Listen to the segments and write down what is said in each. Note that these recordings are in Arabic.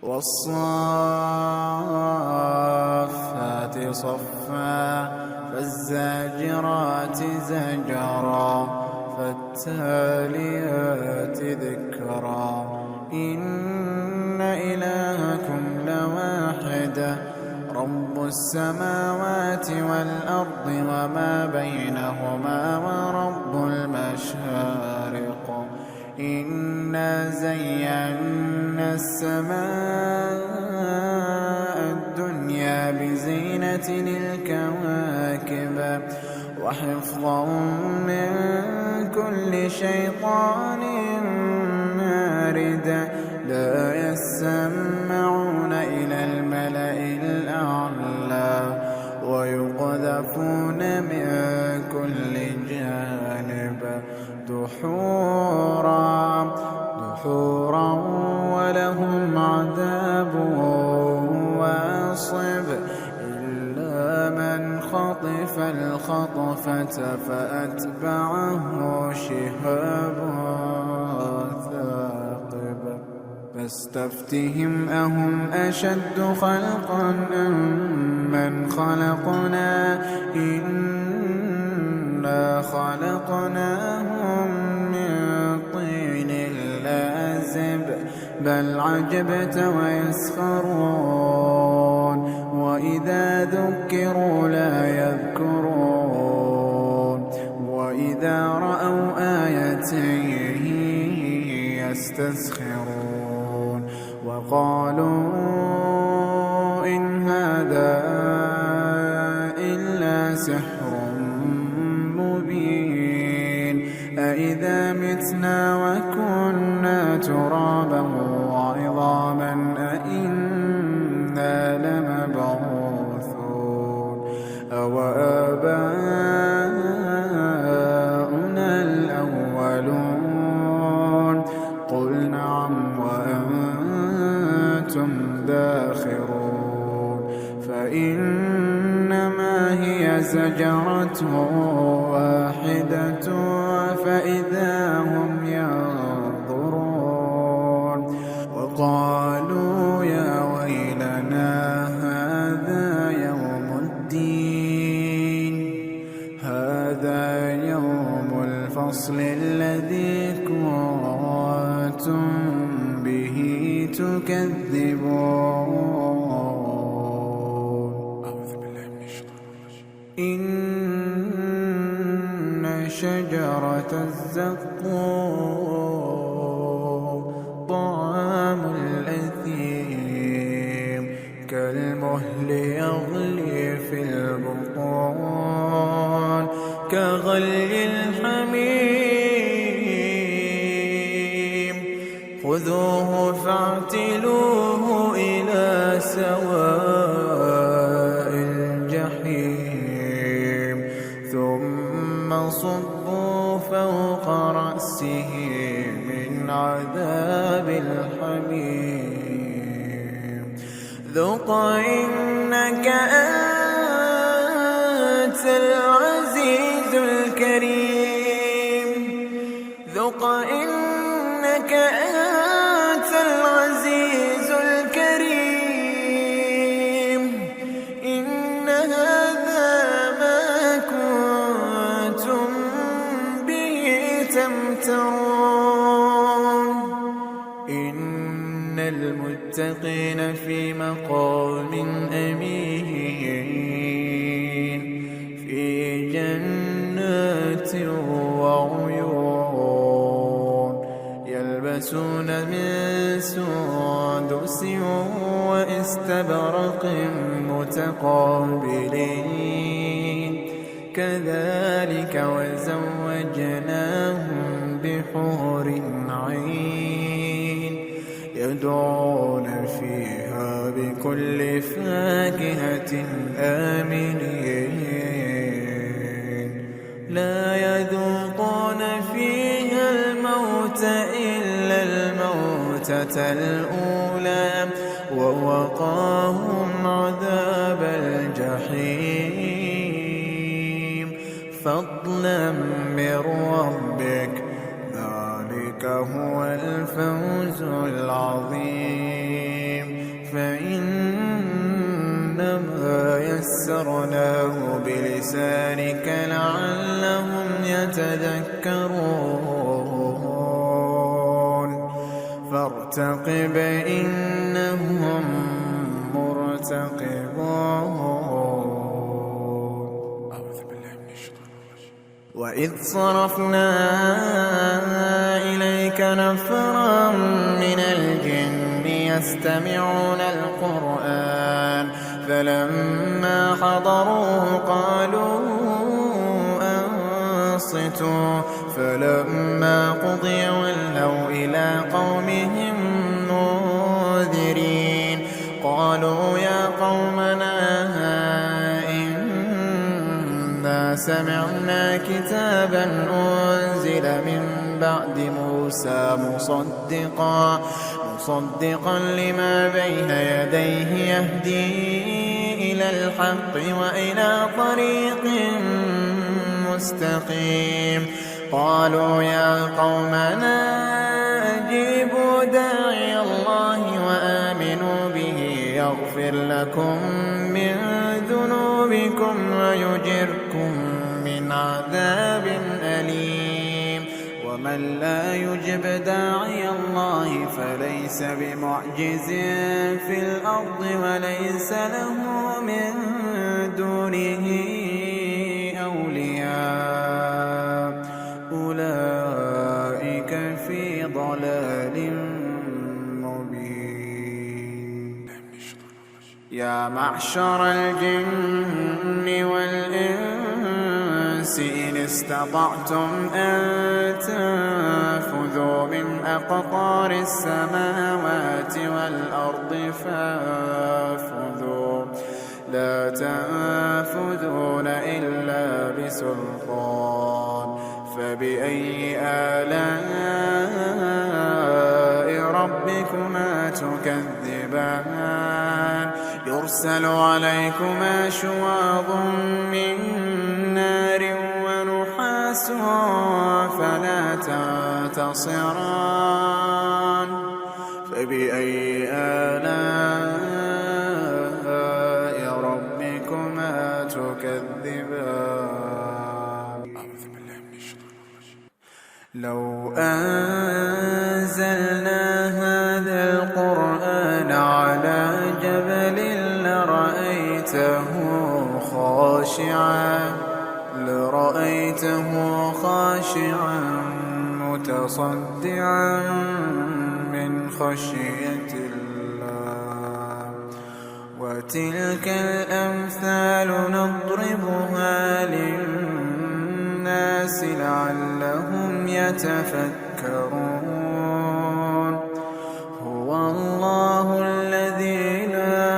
والصافات صفا فالزاجرات زجرا فالتاليات ذكرا إن إلهكم لواحد رب السماوات والأرض وما بينهما ورب المشارق إنا زينا السماء الدنيا بزينة الكواكب وحفظا من كل شيطان مارد لا يسمعون إلى الملأ الأعلى ويقذفون من كل جانب دحورا ولهم عذاب واصب إلا من خطف الخطفة فأتبعه شهاب ثاقب فاستفتهم أهم أشد خلقا أم من خلقنا إنا خلقناهم من طين لازب بل عجبت ويسخرون وإذا ذكروا لا يذكرون وإذا رأوا آية يستسخرون وقالوا إن هذا إلا سحر مبين أإذا متنا وكنا ترابا وعظاما أإنا لمبعوثون أوآباؤنا الأولون قل نعم وأنتم داخرون فإنما هي زجرة واحدة فإذا هم ينظرون وقالوا يا ويلنا هذا يوم الدين هذا يوم الفصل الذي كنتم به تكذبون أعوذ بالله من الشيطان الرجيم إن شجرة الزقوم طعام الأثيم كالمهل يغلي في البطون كغلي الحميم خذوه فاعتلوه إلى سواء الجحيم ثم صبوا فوق رأسه من عذاب الحميم ذق إنك أنت العزيز الكريم ذق إنك أنت العزيز الكريم إن هذا ما كنتم به تمترون إن المتقين في مقام أمين في جنات وعيون يلبسون من سندس واستبرق متقابلين كذلك وزوجناهم بحور عين يدعون فيها بكل فاكهة آمنين لا يذوقون فيها الموت إلا الموتة الأولى ووقاهم عذاب الجحيم فضلا من ربك ذلك هو الفوز العظيم يسرناه بلسانك لعلهم يتذكرون فارتقب إنهم مرتقبون. وإذ صرفنا إليك نفرا من الجن يستمعون القرآن فلما حضروه قالوا أنصتوا فلما قضي ولوا إلى قومهم منذرين قالوا يا قومنا سمعنا كتابا أنزل من بعد موسى مصدقا لما بين يديه يهدي إلى الحق وإلى طريق مستقيم قالوا يا قومنا أجيبوا داعي الله وآمنوا به يغفر لكم من ذنوبكم ويجركم من عذاب أليم ومن لا يجب داعي الله فليس بمعجز في الأرض وليس له من دونه أولياء أولئك في ضلال مبين. يا معشر الجن والإنس إن استطعتم أن تنفذوا من أقطار السماوات والأرض فانفذوا لا تنفذون إلا بسلطان فبأي آلاء ربكما تكذبان يرسل عليكما شواظ من نار ونحاس فلا تنتصران فبأي آلاء ربكما تكذبان. لو أنزلنا هذا القرآن على جبل لرأيته خاشعا متصدعا من خشية الله وتلك الأمثال نضربها للناس لعلهم يتفكرون. هو الله الذي لا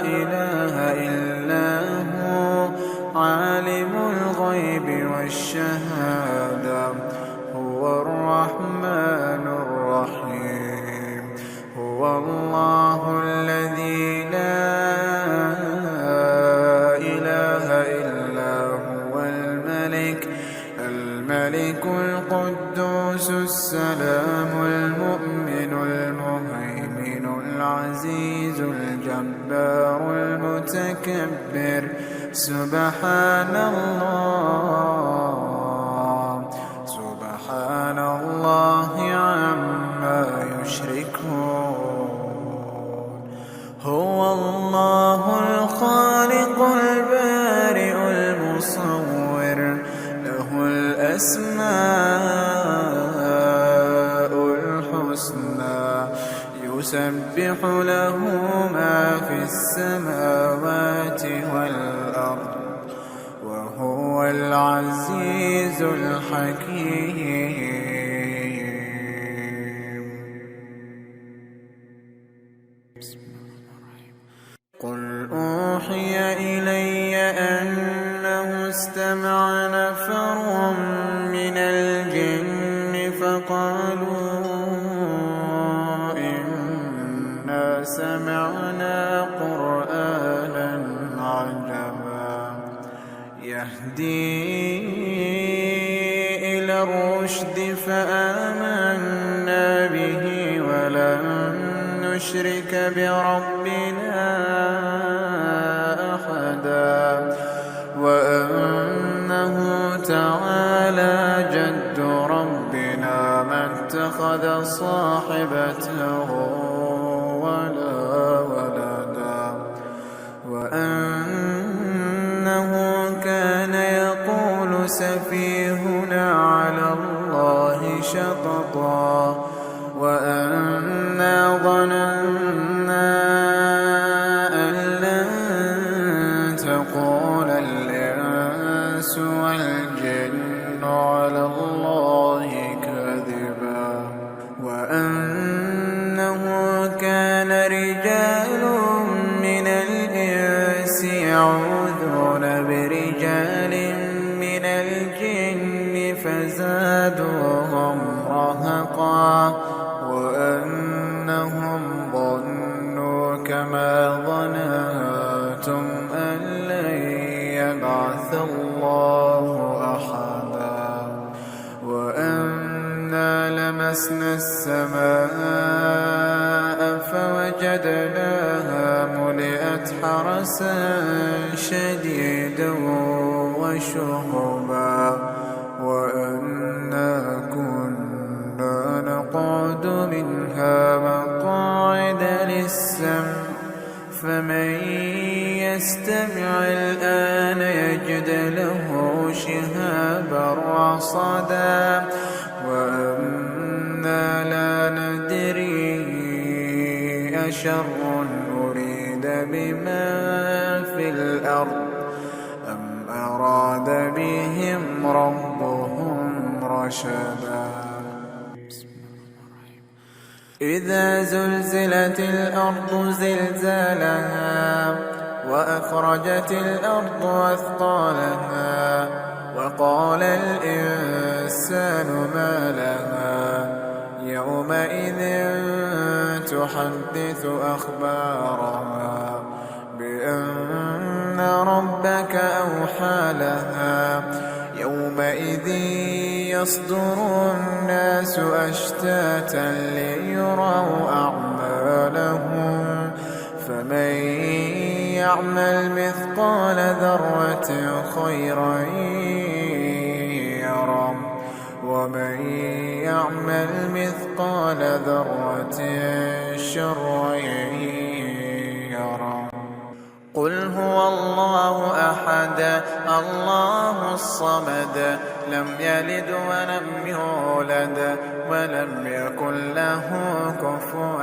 إله إلا هو عالم الغيب والشهادة هو الرحمن الرحيم. هو الله الذي لا إله إلا هو الملك القدوس السلام المؤمن المهيمن العزيز الجبار المتكبر سبحان الله عما يشركون. هو الله الخالق البارئ المصور له الأسماء الحسنى يسبح له ما في السماوات والأرض وهو العزيز الحكيم. قل أوحي إلي أنه استمع نفر من الجن فقالوا إنا سمعنا قرآنا عجبا يهدي إلى الرشد فآمنا به ولن نشرك بربنا تعالى جد ربنا ما اتخذ صاحبة ولا ولدا وأنه كان يقول سفيهنا على الله شططا وأنا ظننا أن لن تقول الإنس والجن على الله كذبا وأنه كان رجال من الإنس يعوذون برجال من الجن فزادوهم رهقا وأنهم ظنوا كما ظننتم أن لن يبعث الله أحدا وأنا لمسنا السماء فوجدناها ملئت حرسا شديدا وشهبا وأنا كنا نقعد منها مقاعد للسمع فمن يستمع الآن يجد له شهابا رصدا وأنا لا ندري أشر أريد بمن في الأرض أم أراد بهم ربهم رشدا إذا زلزلت الأرض زلزالها وأخرجت الأرض أثقالها وقال الإنسان ما لها يومئذ تحدث أخبارها بأن ربك أوحى لها يومئذ يصدر الناس أشتاتا ليروا أعمالهم فمن يعمل مثقال ذرة خيرا يره ومن يعمل مثقال ذرة شرا يره قل هو الله أحد الله الصمد لم يلد ولم يولد ولم يكن له كفوا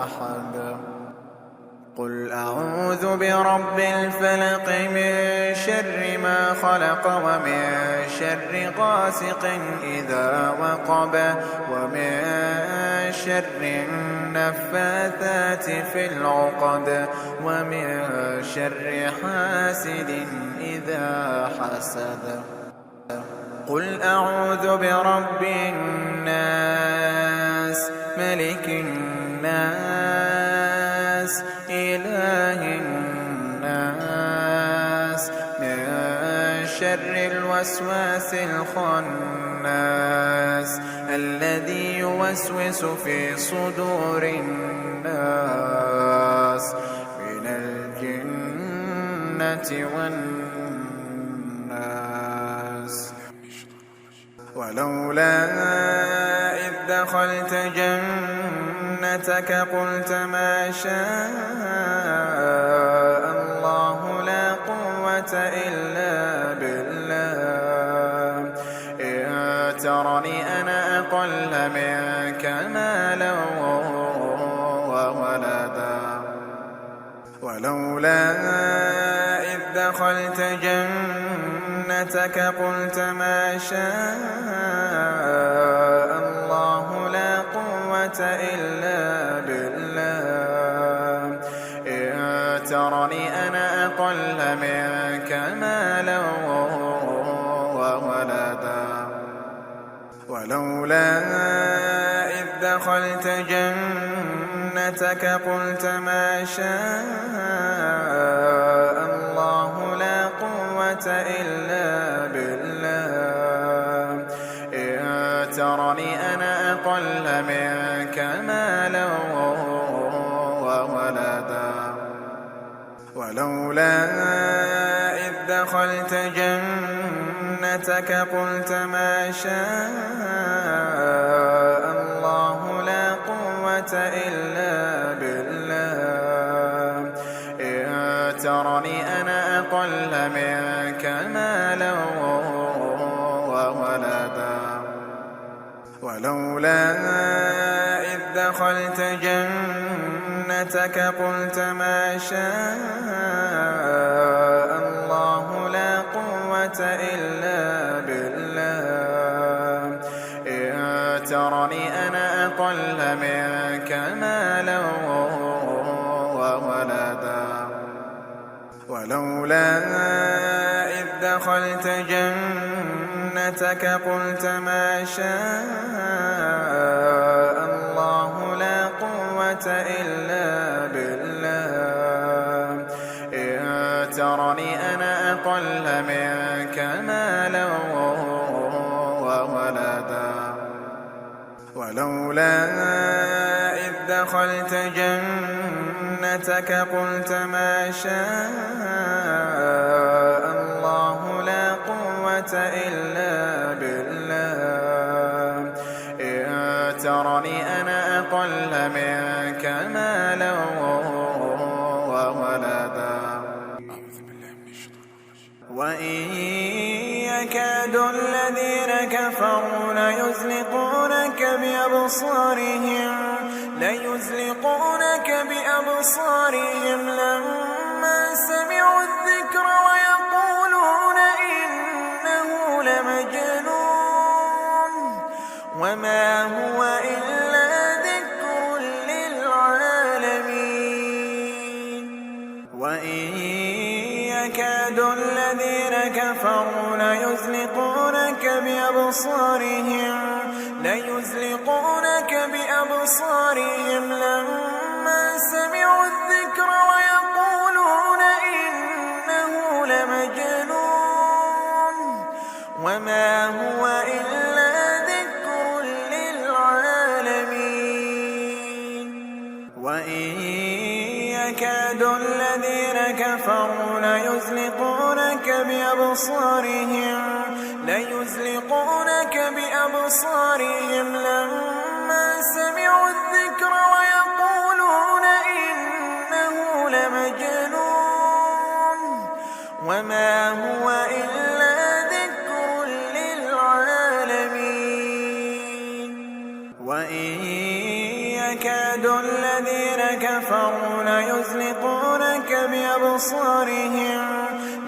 أحد قل أعوذ برب الفلق من شر ما خلق ومن شر غاسق إذا وقب ومن شر النفاثات في العقد ومن شر حاسد إذا حسد قل أعوذ برب الناس ملك الناس إله الناس من شر الوسواس الخناس الذي يوسوس في صدور الناس من الجنة والناس ولولا إذ دخلت جنتك قلت ما شاء الله لا قوة إلا بالله إن ترني أنا أقل منك مالا وولدا ولولا إذ دخلت جنتك قلت ما شاء الله لا قوة إلا بالله إن ترني أنا أقل منك مالا وولدا ولولا إذ دخلت جنتك قلت ما شاء الله لا قوة إلا بالله إن ترني أنا أقل منك مالا وولدا ولولا إذ دخلت جنتك جنتك قلت ما شاء الله لا قوة إلا بالله إن ترني أنا أقل منك مالا وولدا ولولا إذ دخلت جنتك قلت ما شاء الله لا قوة إلا بالله إن ترني أنا أقل منك مالا وولدا ولولا إذ دخلت جنتك قلت ما شاء الله لا قوة إلا بالله إن ترني أنا أقل منك مالا وولدا ولولا إذ دخلت جنتك قلت ما شاء الله لا قوة إلا بالله إن ترني أنا أقل منك مالا وولدا وإن يكاد الذين كفروا ليزلقونك بأبصارهم لما سمعوا الذكر ويقولون إنه لمجنون وما هو إلا ذكر للعالمين وإن يكاد الذين كفروا ليزلقونك بأبصارهم لما سمعوا الذكر ويقولون إنه لمجنون وما هو إلا ذكر للعالمين وإن يكاد الذين كفروا ليزلقونك بأبصارهم لما سمعوا الذكر ويقولون إنه لمجنون وما هو إلا ذكر للعالمين وإن يكاد الذين كفروا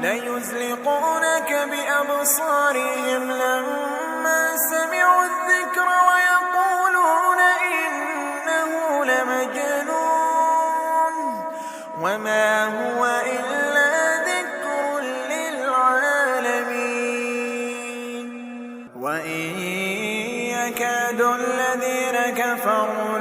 ليزلقونك بأبصارهم لما سمعوا الذكر ويقولون إنه لمجنون وما هو إلا ذكر للعالمين وإن يكاد الذين كفروا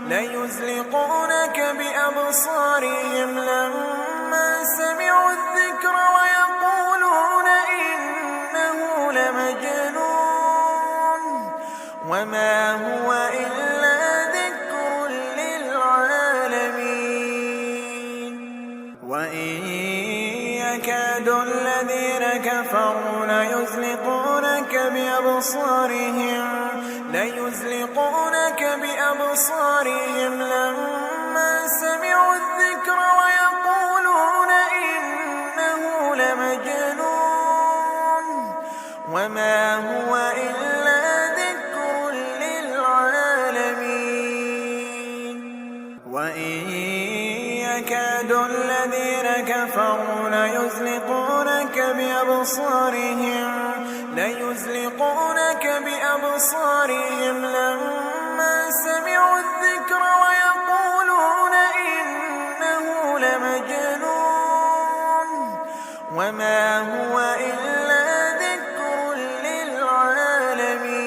ليزلقونك بأبصارهم لما سمعوا الذكر ويقولون إنه لمجنون وما هو إلا ذكر للعالمين وإن يكاد الذين كفروا ليزلقونك بأبصارهم لما سمعوا الذكر ويقولون إنه لمجنون وما هو إلا ذكر للعالمين وإن يكاد الذين كفروا ليزلقونك بأبصارهم لما سمعوا الذكر ويقولون إنه لمجنون وما هو إلا ذكر للعالمين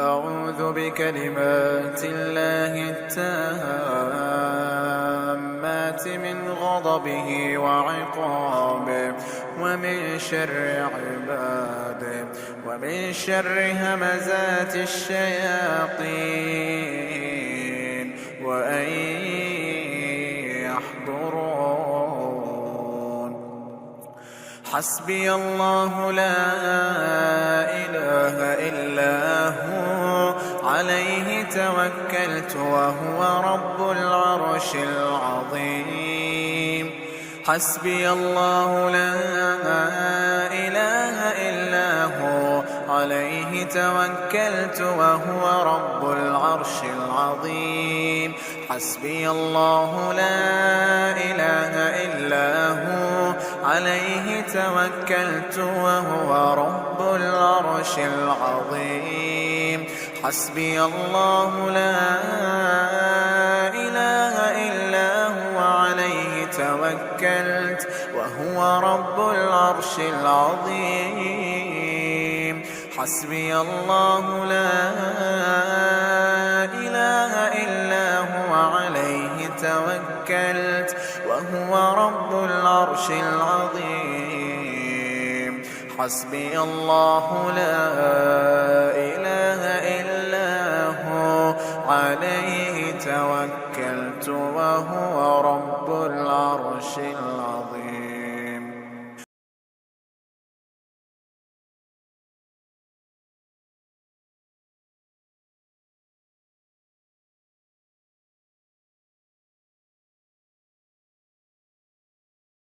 أعوذ بكلمات الله التامات من غضبه وعقابه ومن شر عباده ومن شر همزات الشياطين وأن يحضرون حسبي الله لا إله إلا هو عليه توكلت وهو رب العرش العظيم. حسبي الله لا إله إلا هو عليه توكلت وهو رب العرش العظيم. حسبي الله لا إله إلا هو عليه توكلت وهو رب العرش العظيم. حسبي الله لا إله إلا هو عليه توكلت وهو رب العرش العظيم. حسبي الله لا إله إلا هو عليه توكلت وهو رب العرش العظيم. حسبي الله لا إله إلا هو عليه توكلت وهو رب العرش العظيم.